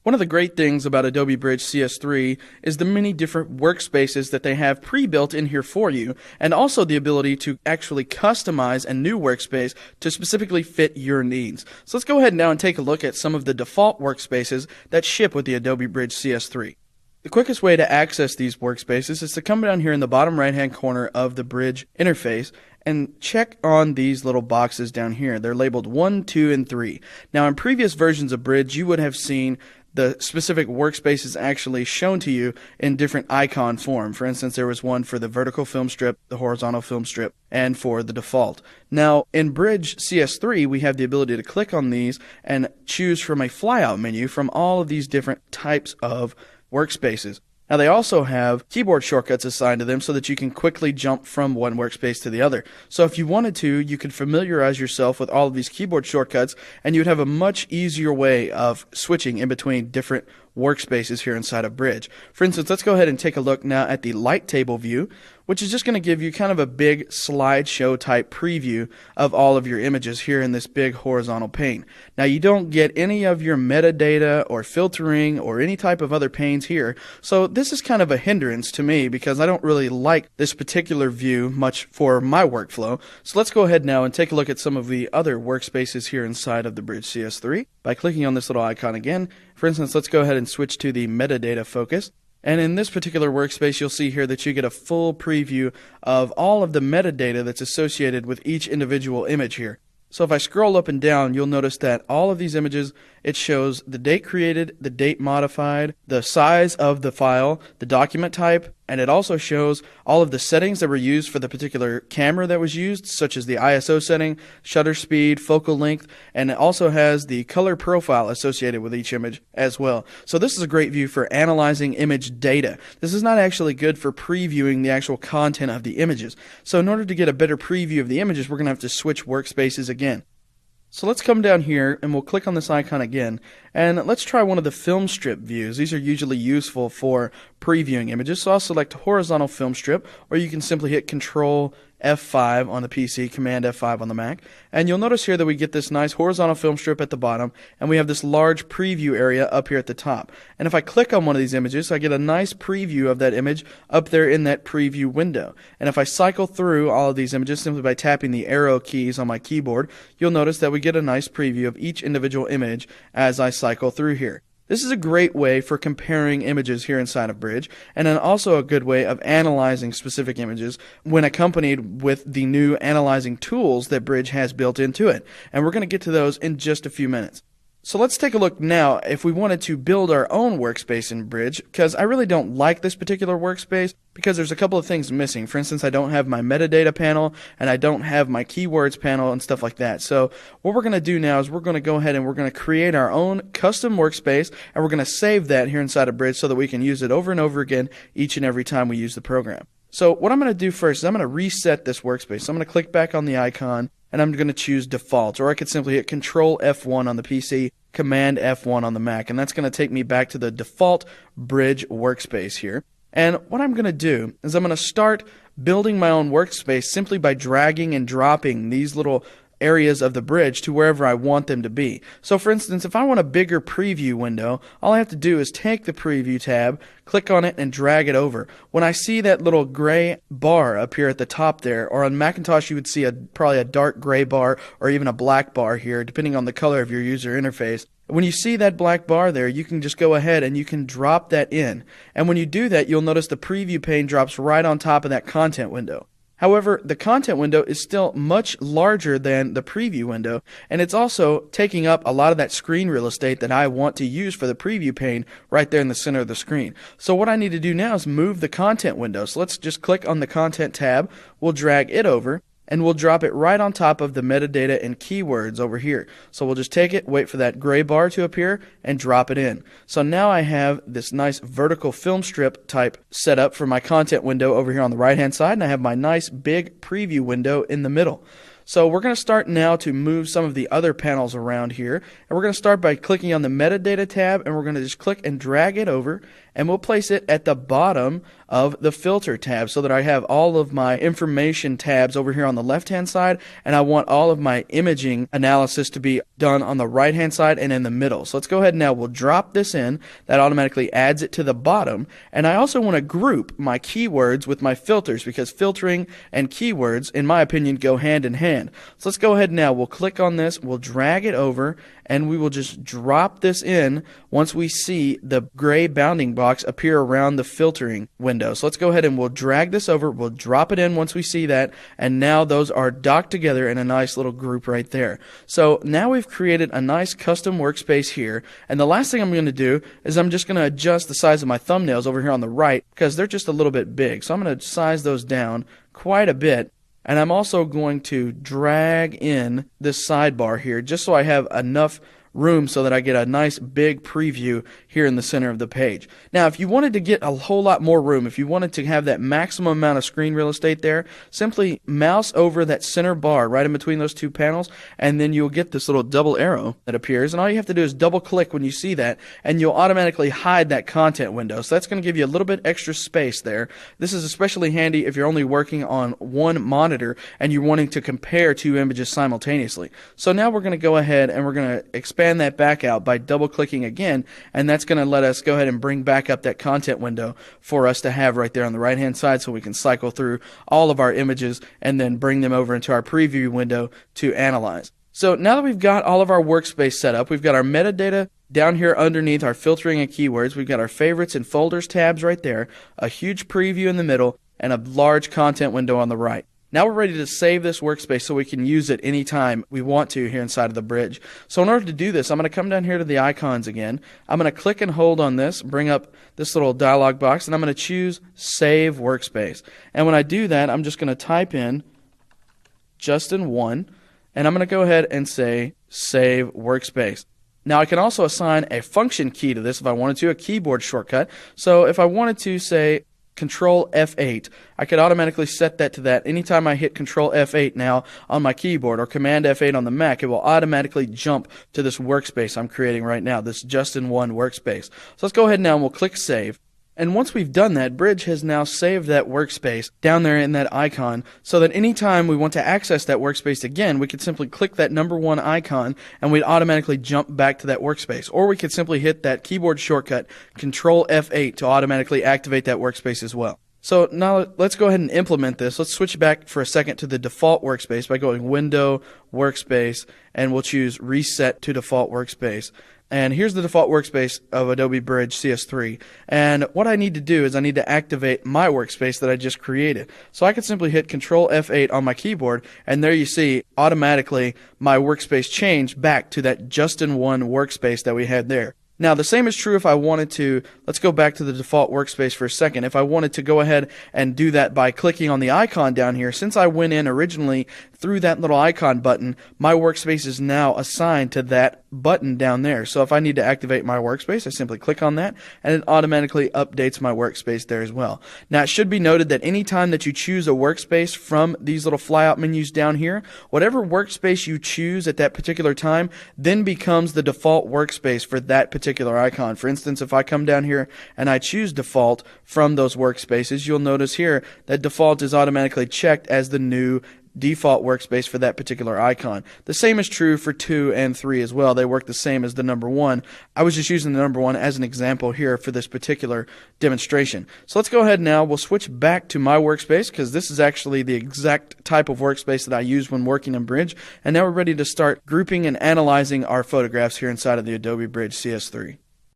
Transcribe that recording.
One of the great things about Adobe Bridge CS3 is the many different workspaces that they have pre-built in here for you, and also the ability to actually customize a new workspace to specifically fit your needs. So let's go ahead now and take a look at some of the default workspaces that ship with the Adobe Bridge CS3. The quickest way to access these workspaces is to come down here in the bottom right hand corner of the Bridge interface and check on these little boxes down here. They're labeled 1, 2, and 3. Now in previous versions of Bridge you would have seen the specific workspaces actually shown to you in different icon form. For instance, there was one for the vertical film strip, the horizontal film strip, and for the default. Now, in Bridge CS3, we have the ability to click on these and choose from a flyout menu from all of these different types of workspaces. Now they also have keyboard shortcuts assigned to them so that you can quickly jump from one workspace to the other. So if you wanted to, you could familiarize yourself with all of these keyboard shortcuts and you'd have a much easier way of switching in between different workspaces here inside of Bridge. For instance, let's go ahead and take a look now at the light table view, which is just going to give you kind of a big slideshow type preview of all of your images here in this big horizontal pane. Now you don't get any of your metadata or filtering or any type of other panes here, so this is kind of a hindrance to me because I don't really like this particular view much for my workflow. So let's go ahead now and take a look at some of the other workspaces here inside of the Bridge CS3 by clicking on this little icon again. For instance, let's go ahead and switch to the metadata focus. And in this particular workspace, you'll see here that you get a full preview of all of the metadata that's associated with each individual image here. So if I scroll up and down, you'll notice that all of these images, it shows the date created, the date modified, the size of the file, the document type, and it also shows all of the settings that were used for the particular camera that was used, such as the ISO setting, shutter speed, focal length, and it also has the color profile associated with each image as well. So this is a great view for analyzing image data. This is not actually good for previewing the actual content of the images. So in order to get a better preview of the images, we're going to have to switch workspaces again. So let's come down here and we'll click on this icon again and let's try one of the film strip views. These are usually useful for previewing images. So I'll select horizontal film strip, or you can simply hit Control F5 on the PC, Command F5 on the Mac, and you'll notice here that we get this nice horizontal film strip at the bottom and we have this large preview area up here at the top. And if I click on one of these images, I get a nice preview of that image up there in that preview window. And if I cycle through all of these images simply by tapping the arrow keys on my keyboard, you'll notice that we get a nice preview of each individual image as I cycle through here. This is a great way for comparing images here inside of Bridge, and then also a good way of analyzing specific images when accompanied with the new analyzing tools that Bridge has built into it. And we're going to get to those in just a few minutes. So let's take a look now if we wanted to build our own workspace in Bridge, because I really don't like this particular workspace because there's a couple of things missing. For instance, I don't have my metadata panel and I don't have my keywords panel and stuff like that. So what we're going to do now is we're going to go ahead and we're going to create our own custom workspace and we're going to save that here inside of Bridge so that we can use it over and over again each and every time we use the program. So what I'm going to do first is I'm going to reset this workspace. So I'm going to click back on the icon and I'm going to choose default, or I could simply hit Control F1 on the PC, Command F1 on the Mac, and that's going to take me back to the default Bridge workspace here. And what I'm going to do is I'm going to start building my own workspace simply by dragging and dropping these little areas of the Bridge to wherever I want them to be. So for instance, if I want a bigger preview window, all I have to do is take the preview tab, click on it, and drag it over. When I see that little gray bar up here at the top there, or on Macintosh you would see probably a dark gray bar or even a black bar here, depending on the color of your user interface. When you see that black bar there, you can just go ahead and you can drop that in. And when you do that, you'll notice the preview pane drops right on top of that content window. However, the content window is still much larger than the preview window, and it's also taking up a lot of that screen real estate that I want to use for the preview pane right there in the center of the screen. So what I need to do now is move the content window. So let's just click on the content tab, we'll drag it over, and we'll drop it right on top of the metadata and keywords over here. So we'll just take it, wait for that gray bar to appear, and drop it in. So now I have this nice vertical film strip type setup for my content window over here on the right hand side, and I have my nice big preview window in the middle. So we're going to start now to move some of the other panels around here, and we're going to start by clicking on the metadata tab, and we're going to just click and drag it over, and we'll place it at the bottom of the filter tab so that I have all of my information tabs over here on the left hand side, and I want all of my imaging analysis to be done on the right hand side and in the middle. So let's go ahead now, we'll drop this in. That automatically adds it to the bottom, and I also want to group my keywords with my filters because filtering and keywords, in my opinion, go hand in hand. So let's go ahead now, we'll click on this, we'll drag it over, and we will just drop this in once we see the gray bounding box appear around the filtering window. So let's go ahead and we'll drag this over, we'll drop it in once we see that, and now those are docked together in a nice little group right there. So now we've created a nice custom workspace here, and the last thing I'm going to do is I'm just going to adjust the size of my thumbnails over here on the right because they're just a little bit big. So I'm going to size those down quite a bit. And I'm also going to drag in this sidebar here just so I have enough room so that I get a nice big preview here in the center of the page. Now, if you wanted to get a whole lot more room, if you wanted to have that maximum amount of screen real estate there, simply mouse over that center bar right in between those two panels, and then you'll get this little double arrow that appears, and all you have to do is double click when you see that, and you'll automatically hide that content window. So that's going to give you a little bit extra space there. This is especially handy if you're only working on one monitor and you're wanting to compare two images simultaneously. So now we're going to go ahead and we're going to expand that back out by double clicking again, and that's going to let us go ahead and bring back up that content window for us to have right there on the right hand side so we can cycle through all of our images and then bring them over into our preview window to analyze. So now that we've got all of our workspace set up, we've got our metadata down here underneath our filtering and keywords, we've got our favorites and folders tabs right there, a huge preview in the middle, and a large content window on the right. Now we're ready to save this workspace so we can use it anytime we want to here inside of the bridge. So in order to do this, I'm going to come down here to the icons again. I'm going to click and hold on this, bring up this little dialog box, and I'm going to choose Save Workspace. And when I do that, I'm just going to type in Justin1, and I'm going to go ahead and say Save Workspace. Now I can also assign a function key to this if I wanted to, a keyboard shortcut. So if I wanted to say Control F8, I could automatically set that to that. Anytime I hit Control F8 now on my keyboard or Command F8 on the Mac, it will automatically jump to this workspace I'm creating right now, this Justin1 workspace. So let's go ahead now and we'll click Save. And once we've done that, Bridge has now saved that workspace down there in that icon so that anytime we want to access that workspace again, we could simply click that number one icon and we'd automatically jump back to that workspace. Or we could simply hit that keyboard shortcut, Control F8, to automatically activate that workspace as well. So now let's go ahead and implement this. Let's switch back for a second to the default workspace by going Window, Workspace, and we'll choose Reset to Default Workspace. And here's the default workspace of Adobe Bridge CS3. And what I need to do is I need to activate my workspace that I just created. So I can simply hit Control F8 on my keyboard, and there you see automatically my workspace changed back to that Justin1 workspace that we had there. Now, the same is true if I wanted to, let's go back to the default workspace for a second. If I wanted to go ahead and do that by clicking on the icon down here, since I went in originally through that little icon button, my workspace is now assigned to that button down there. So if I need to activate my workspace, I simply click on that, and it automatically updates my workspace there as well. Now, it should be noted that anytime that you choose a workspace from these little flyout menus down here, whatever workspace you choose at that particular time then becomes the default workspace for that particular icon. For instance, if I come down here and I choose default from those workspaces, you'll notice here that default is automatically checked as the new default workspace for that particular icon. The same is true for 2 and 3 as well. They work the same as the number 1. I was just using the number 1 as an example here for this particular demonstration. So let's go ahead now. We'll switch back to my workspace because this is actually the exact type of workspace that I use when working in Bridge. And now we're ready to start grouping and analyzing our photographs here inside of the Adobe Bridge CS3.